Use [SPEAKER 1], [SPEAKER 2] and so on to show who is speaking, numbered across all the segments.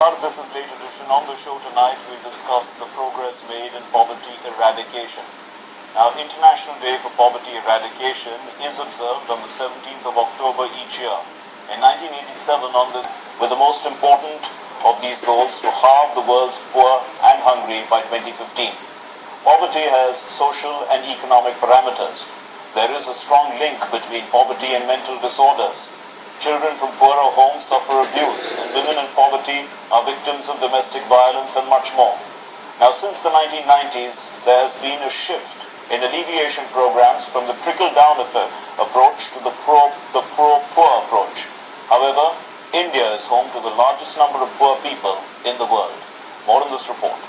[SPEAKER 1] This is Late Edition. On the show tonight, we discuss the progress made in poverty eradication. Now, International Day for Poverty Eradication is observed on the 17th of October each year. In 1987, on this, with the most important of these goals to halve the world's poor and hungry by 2015. Poverty has social and economic parameters. There is a strong link between poverty and mental disorders. Children from poorer homes suffer abuse, and women in poverty are victims of domestic violence and much more. Now, since the 1990s, there has been a shift in alleviation programs from the trickle-down approach to the pro-poor approach. However, India is home to the largest number of poor people in the world. More in this report.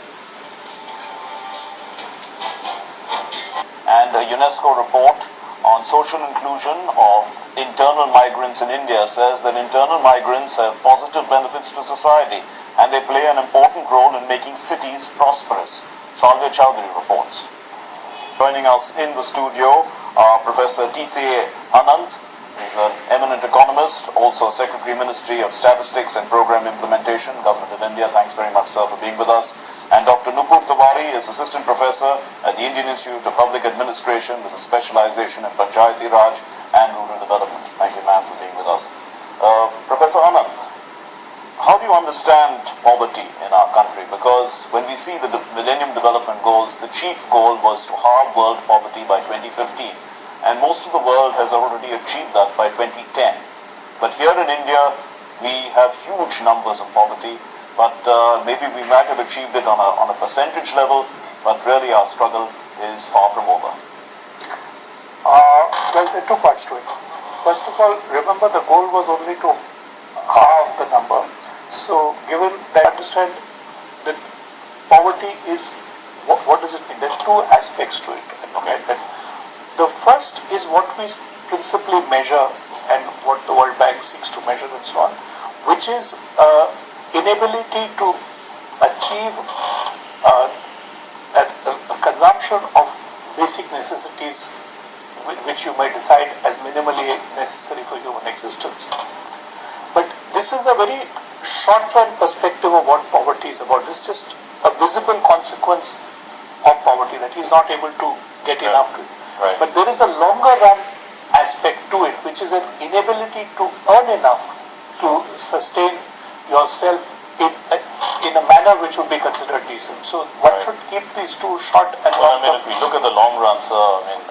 [SPEAKER 1] And a UNESCO report on social inclusion of internal migrants in India says that internal migrants have positive benefits to society and they play an important role in making cities prosperous. Salve Chowdhury reports. Joining us in the studio are Professor T.C.A. Anand. He's an eminent economist, also Secretary Ministry of Statistics and Program Implementation, Government of India. Thanks very much, sir, for being with us. And Dr. Nupur Tiwari is Assistant Professor at the Indian Institute of Public Administration with a specialization in Panchayati Raj and Rural Development. Thank you, ma'am, for being with us. Professor Anand, how do you understand poverty in our country? Because when we see the Millennium Development Goals, the chief goal was to halve world poverty by 2015. And most of the world has already achieved that by 2010. But here in India, we have huge numbers of poverty, but maybe we might have achieved it on a percentage level, but really our struggle is far from over.
[SPEAKER 2] Well, there are two parts to it. First of all, remember the goal was only to halve the number. So given that, understand that poverty is, what does it mean? There are two aspects to it. Okay. The first is what we principally measure and what the World Bank seeks to measure and so on, which is inability to achieve a consumption of basic necessities which you may decide as minimally necessary for human existence. But this is a very short-term perspective of what poverty is about. This is just a visible consequence of poverty, that he is not able to get enough to it.
[SPEAKER 1] Right.
[SPEAKER 2] But there is a longer run aspect to it, which is an inability to earn enough to sustain yourself in a manner which would be considered decent. So one should keep these two short and long term.
[SPEAKER 1] If we look at the long run, sir,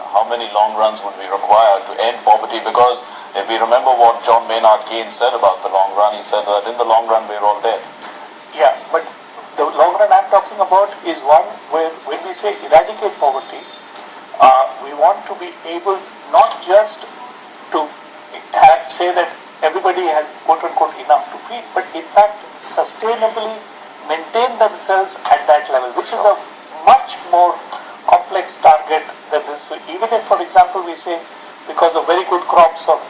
[SPEAKER 1] how many long runs would be required to end poverty? Because if we remember what John Maynard Keynes said about the long run, he said that in the long run we're all dead.
[SPEAKER 2] Yeah, but the long run I'm talking about is one where when we say eradicate poverty, we want to be able not just to say that everybody has quote-unquote enough to feed, but in fact sustainably maintain themselves at that level, which is a much more complex target than this. So even if, for example, we say because of very good crops of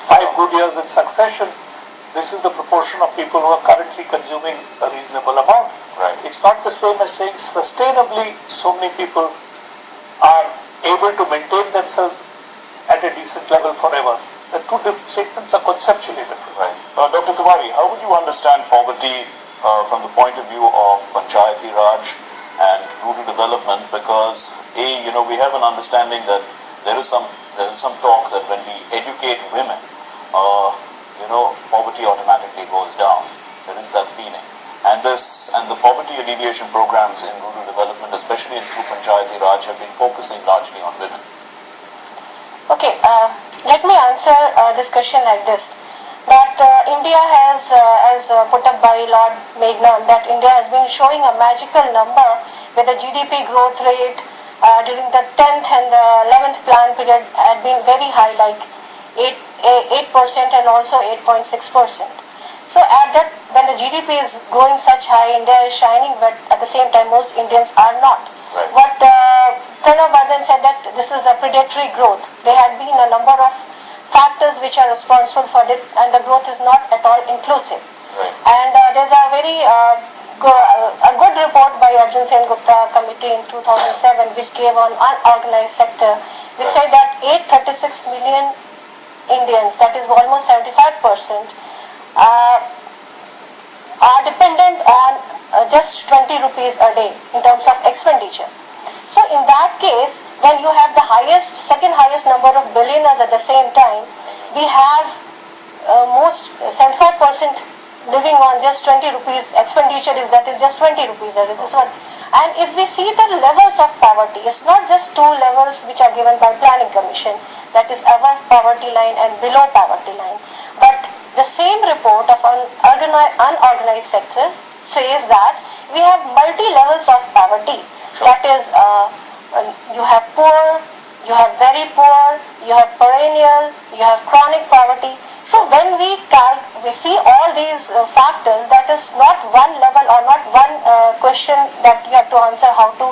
[SPEAKER 2] 5 good years in succession, this is the proportion of people who are currently consuming a reasonable amount.
[SPEAKER 1] Right.
[SPEAKER 2] It's not the same as saying sustainably so many people are able to maintain themselves at a decent level forever. The two statements are conceptually different.
[SPEAKER 1] Right. Dr. Tiwari, how would you understand poverty from the point of view of Panchayati Raj and rural development? Because we have an understanding that there is some talk that when we educate women, poverty automatically goes down. There is that feeling. And the poverty alleviation programs in rural development, especially through Panchayati Raj, have been focusing largely on women.
[SPEAKER 3] Okay, let me answer this question like this. That India has, as put up by Lord Meghna, that India has been showing a magical number with the GDP growth rate during the 10th and the 11th plan period had been very high, like 8% and also 8.6%. So at that, when the GDP is growing such high, India is shining, but at the same time most Indians are not.
[SPEAKER 1] Right.
[SPEAKER 3] But Pranav Bardhan said that this is a predatory growth. There had been a number of factors which are responsible for it, and the growth is not at all inclusive.
[SPEAKER 1] Right.
[SPEAKER 3] And there's a very a good report by Arjun Sen Gupta committee in 2007 which gave on unorganized sector. They said that 836 million Indians, that is almost 75%, are dependent on just 20 rupees a day in terms of expenditure. So in that case, when you have the second highest number of billionaires at the same time, we have most 75% living on just 20 rupees expenditure that is just 20 rupees a day. This one. And if we see the levels of poverty, it's not just two levels which are given by Planning Commission, that is above poverty line and below poverty line. But the same report of unorganized sector says that we have multi-levels of poverty. Sure. That is, you have poor, you have very poor, you have perennial, you have chronic poverty. So when we see all these factors, that is not one level or not one question that you have to answer how to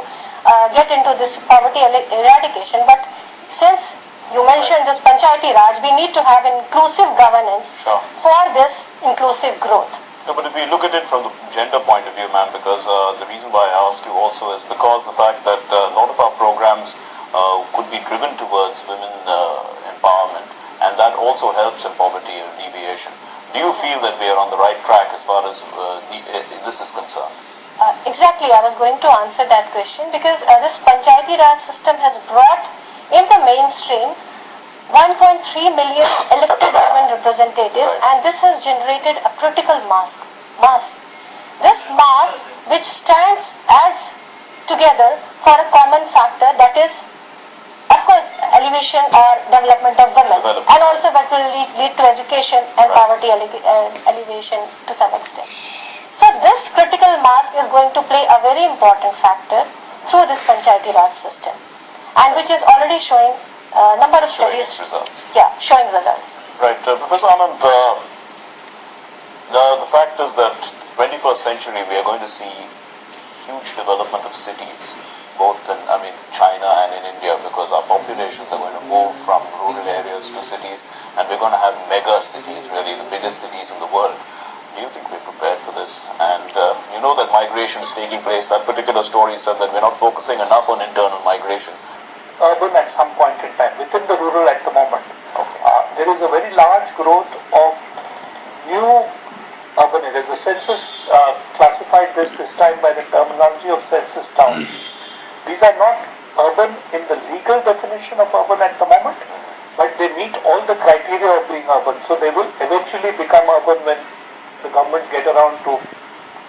[SPEAKER 3] get into this poverty eradication. But since you mentioned this Panchayati Raj, we need to have inclusive governance. Sure. For this inclusive growth.
[SPEAKER 1] No, but if we look at it from the gender point of view, ma'am, because the reason why I asked you also is because the fact that a lot of our programs could be driven towards women empowerment, and that also helps in poverty alleviation. Do you feel that we are on the right track as far as this is concerned?
[SPEAKER 3] Exactly, I was going to answer that question because this Panchayati Raj system has brought in the mainstream 1.3 million elected women representatives, and this has generated a critical mass. This mass which stands as together for a common factor, that is, of course, elevation or development of women, and also that will lead to education and poverty elevation to some extent. So this critical mass is going to play a very important factor through this Panchayati Raj system, and which is already showing number of studies
[SPEAKER 1] results.
[SPEAKER 3] Yeah, showing results.
[SPEAKER 1] Right, Professor Anand. The fact is that 21st century we are going to see huge development of cities, both in China and in India, because our populations are going to move from rural areas to cities, and we're going to have mega cities, really the biggest cities in the world. Do you think we're prepared for this? And you know that migration is taking place. That particular story said that we're not focusing enough on internal migration.
[SPEAKER 2] Urban at some point in time, within the rural at the moment. Okay. There is a very large growth of new urban areas. The census classified this time by the terminology of census towns. These are not urban in the legal definition of urban at the moment, but they meet all the criteria of being urban. So they will eventually become urban when the governments get around to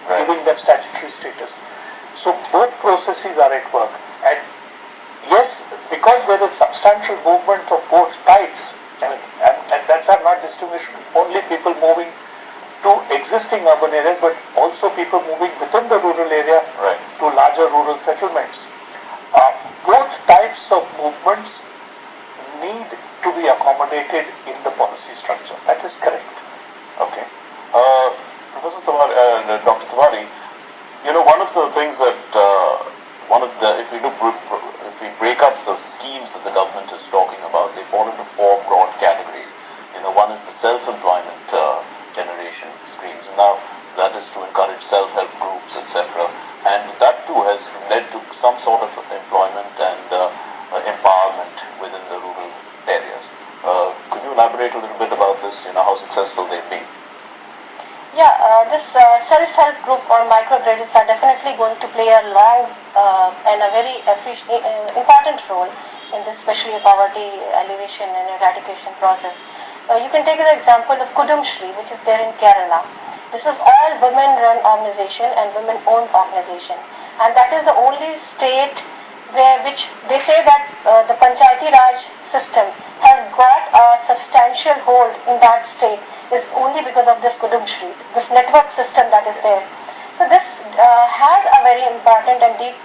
[SPEAKER 2] giving them statutory status. So both processes are at work. And yes, because there is substantial movement of both types, and that's not distinguished only people moving to existing urban areas, but also people moving within the rural area to larger rural settlements. Both types of movements need to be accommodated in the policy structure. That is correct.
[SPEAKER 1] Okay. Professor Tiwari, Dr. Tiwari, one of the things that if we break up the schemes that the government is talking about, they fall into four broad categories. One is the self-employment generation schemes. Now, that is to encourage self-help groups, etc. And that too has led to some sort of employment and empowerment within the rural areas. Could you elaborate a little bit about this, how successful they've been?
[SPEAKER 3] Yeah, this self-help group or microcredits are definitely going to play a long and a very important role in this, especially poverty alleviation and eradication process. You can take the example of Kudum Shri, which is there in Kerala. This is all women-run organization and women-owned organization, and that is the only state which they say that the Panchayati Raj system has got a substantial hold in that state is only because of this Kudum Shri, this network system that is there. So this has a very important and deep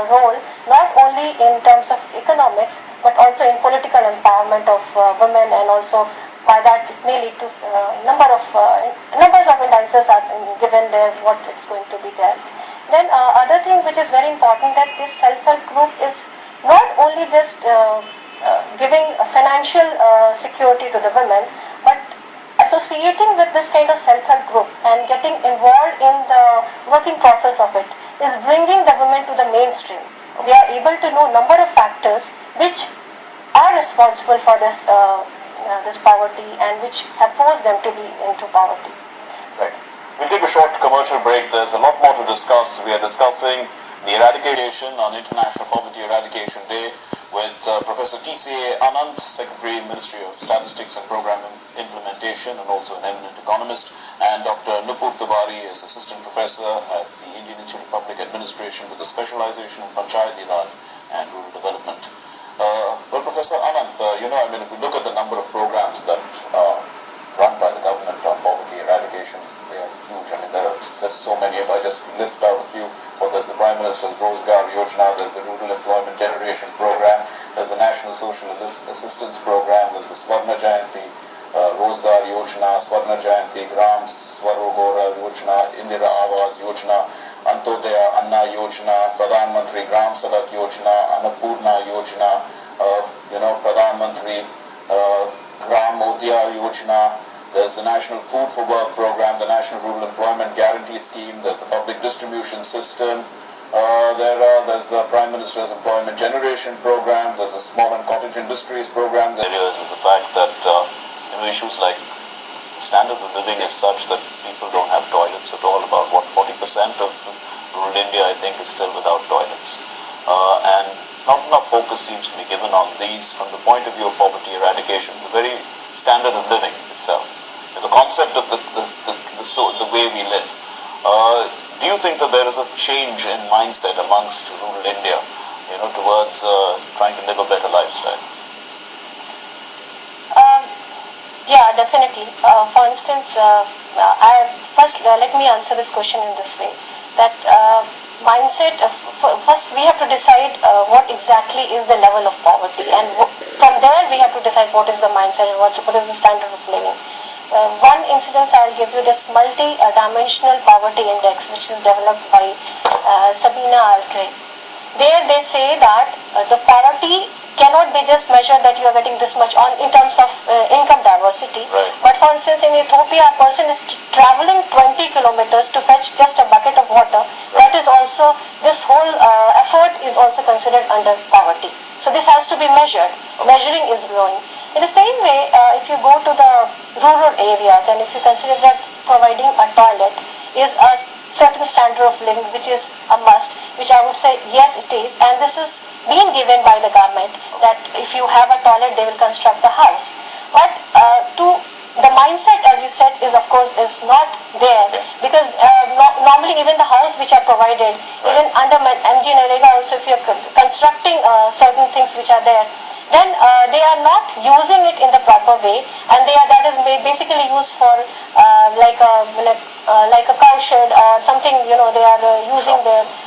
[SPEAKER 3] role, not only in terms of economics, but also in political empowerment of women, and also by that it may lead to numbers of indices are given there, what it's going to be there. Then other thing which is very important, that this self-help group is not only just giving financial security to the women, but associating with this kind of self-help group and getting involved in the working process of it is bringing the women to the mainstream. They are able to know number of factors which are responsible for this this poverty and which have forced them to be into poverty.
[SPEAKER 1] Right. We'll take a short commercial break. There's a lot more to discuss. We are discussing the Eradication on International Poverty Eradication Day with Professor T.C.A. Anand, Secretary, Ministry of Statistics and Program Implementation, and also an eminent economist, and Dr. Nupur Tiwari is Assistant Professor at the Indian Institute of Public Administration with a specialization in Panchayati Raj and Rural Development. Well, Professor Anand, if we look at the number of programs that are run by the government on poverty eradication, they are huge. There's so many. If I just list out a few, there's the Prime Minister's Rozgar Yojana, there's the Rural Employment Generation Program, there's the National Social Assistance Program, there's the Swarna Jayanti Rozgar Yojana, Swarna Jayanti Gram Swarogora Yojana, Indira Awas Yojana, Antodaya Anna Yojana, Pradhan Mantri Gram Sadak Yojana, Annapurna Yojana, Pradhan Mantri Gram Odya Yojana. There's the National Food for Work Program, the National Rural Employment Guarantee Scheme, there's the Public Distribution System, there's the Prime Minister's Employment Generation Program, there's the Small and Cottage Industries Program. There is the fact that issues like the standard of living is such that people don't have toilets at all. About 40% of rural India, I think, is still without toilets. And not enough focus seems to be given on these from the point of view of poverty eradication, the very standard of living itself. The concept of the way we live. Do you think that there is a change in mindset amongst rural India, towards trying to live a better lifestyle?
[SPEAKER 3] Yeah, definitely. For instance, let me answer this question in this way. That mindset, first we have to decide what exactly is the level of poverty, and from there we have to decide what is the mindset and what is the standard of living. One incidence I'll give you, this multi-dimensional poverty index, which is developed by Sabina Alcrey. There they say that the poverty cannot be just measured that you are getting this much in terms of income diversity.
[SPEAKER 1] Right.
[SPEAKER 3] But for instance, in Ethiopia, a person is traveling 20 kilometers to fetch just a bucket of water. That is also, this whole effort is also considered under poverty. So this has to be measured. Measuring is growing. In the same way, if you go to the rural areas and if you consider that providing a toilet is a certain standard of living which is a must, which I would say yes it is, and this is being given by the government that if you have a toilet they will construct the house. But the mindset, as you said, is of course is not there, because normally even the house which are provided, even under MG Narega also, if you are constructing certain things which are there, then they are not using it in the proper way, and that is basically used for like a cow shed or something. They are using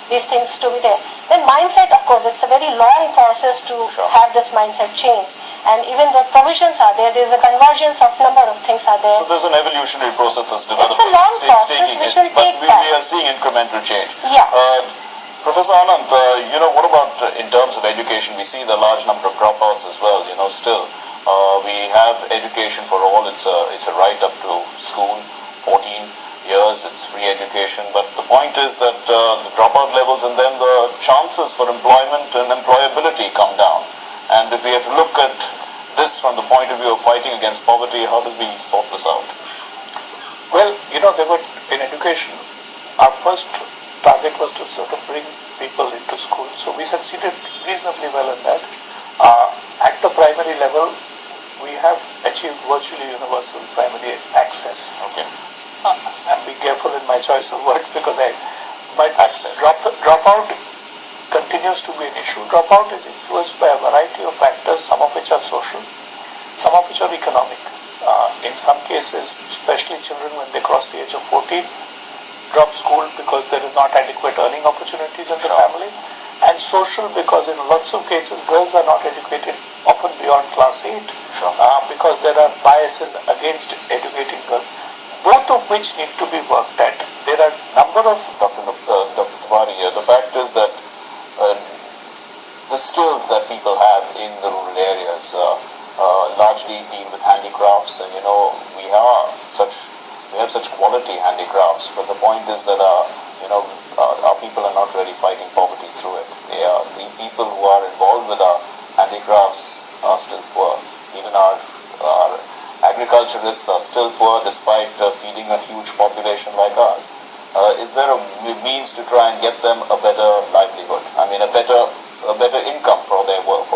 [SPEAKER 3] these things to be there. Then mindset, of course, it's a very long process to have this mindset change, and even though provisions are there, there's a convergence of number of things are there.
[SPEAKER 1] So there's an evolutionary process that's developing.
[SPEAKER 3] It's a long process which will take time.
[SPEAKER 1] But we are seeing incremental change.
[SPEAKER 3] Yeah.
[SPEAKER 1] Professor Anand, what about in terms of education? We see the large number of dropouts as well. Still, we have education for all. It's a right up to school, 14 years. It's free education. But the point is that the dropout levels and then the chances for employment and employability come down. And if we have to look at this from the point of view of fighting against poverty, how do we sort this out?
[SPEAKER 2] Well, they were in education. Our first target was to sort of bring people into school. So we succeeded reasonably well in that. At the primary level, we have achieved virtually universal primary access.
[SPEAKER 1] Okay.
[SPEAKER 2] And be careful in my choice of words because
[SPEAKER 1] access.
[SPEAKER 2] Dropout continues to be an issue. Dropout is influenced by a variety of factors, some of which are social, some of which are economic. In some cases, especially children when they cross the age of 14, drop school because there is not adequate earning opportunities in the family, and social because in lots of cases girls are not educated often beyond class 8 because there are biases against educating girls, both of which need to be worked at. There are number of
[SPEAKER 1] Dr. Tiwari here. The fact is that the skills that people have in the rural areas largely deal with handicrafts, and we have such quality handicrafts, but the point is that our people are not really fighting poverty through it. The people who are involved with our handicrafts are still poor. Even our agriculturists are still poor despite feeding a huge population like ours. Is there a means to try and get them a better livelihood? I mean, a better income for their work.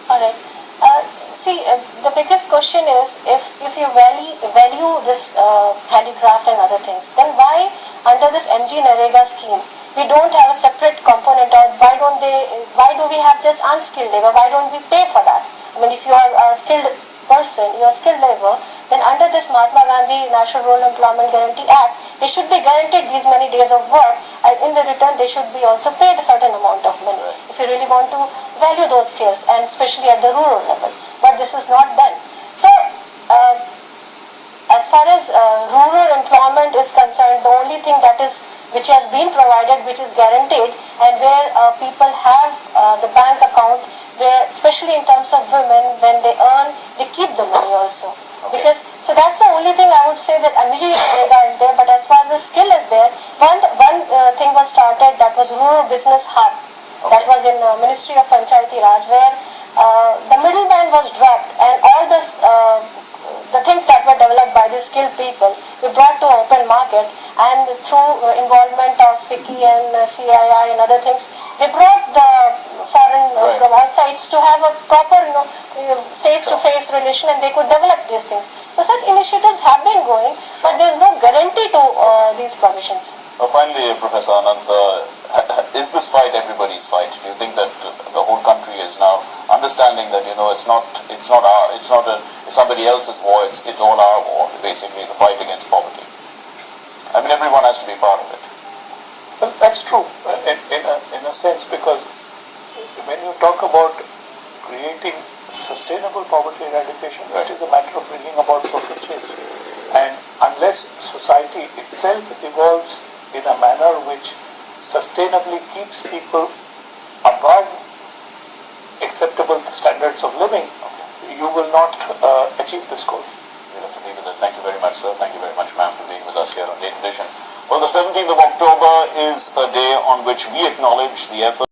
[SPEAKER 3] All right. The biggest question is if you value this handicraft and other things, then why under this MG Narega scheme we don't have a separate component, or why do we have just unskilled labor? Why don't we pay for that? I mean, if you are a skilled person, you are skilled labor, then under this Mahatma Gandhi National Rural Employment Guarantee Act, they should be guaranteed these many days of work, and in the return they should be also paid a certain amount of money if you really want to value those skills, and especially at the rural level. But this is not done. So as far as rural employment is concerned, the only thing which has been provided, which is guaranteed, and where people have the bank account, where especially in terms of women, when they earn, they keep the money also. Okay. So that's the only thing I would say, that MG Narega is there, but as far as the skill is there, one thing was started, that was Rural Business Hub. Okay. That was in Ministry of Panchayati Raj, where the middleman was dropped, and all this the things that were developed by these skilled people we brought to open market, and through involvement of FICCI and CII and other things, they brought the foreign from all sides to have a proper face-to-face relation, and they could develop these things. So such initiatives have been going, but there is no guarantee to these provisions.
[SPEAKER 1] Finally, Professor Anand, is this fight everybody's fight? Do you think that the whole country is now understanding that it's somebody else's war, it's all our war, basically the fight against poverty? I mean, everyone has to be part of it.
[SPEAKER 2] Well, that's true in a sense, because when you talk about creating sustainable poverty eradication, it is a matter of bringing about social change. And unless society itself evolves in a manner which sustainably keeps people above acceptable standards of living, you will not achieve this goal.
[SPEAKER 1] We'll have to leave it there. Thank you very much, sir. Thank you very much, ma'am, for being with us here on Late Edition. Well, the 17th of October is a day on which we acknowledge the effort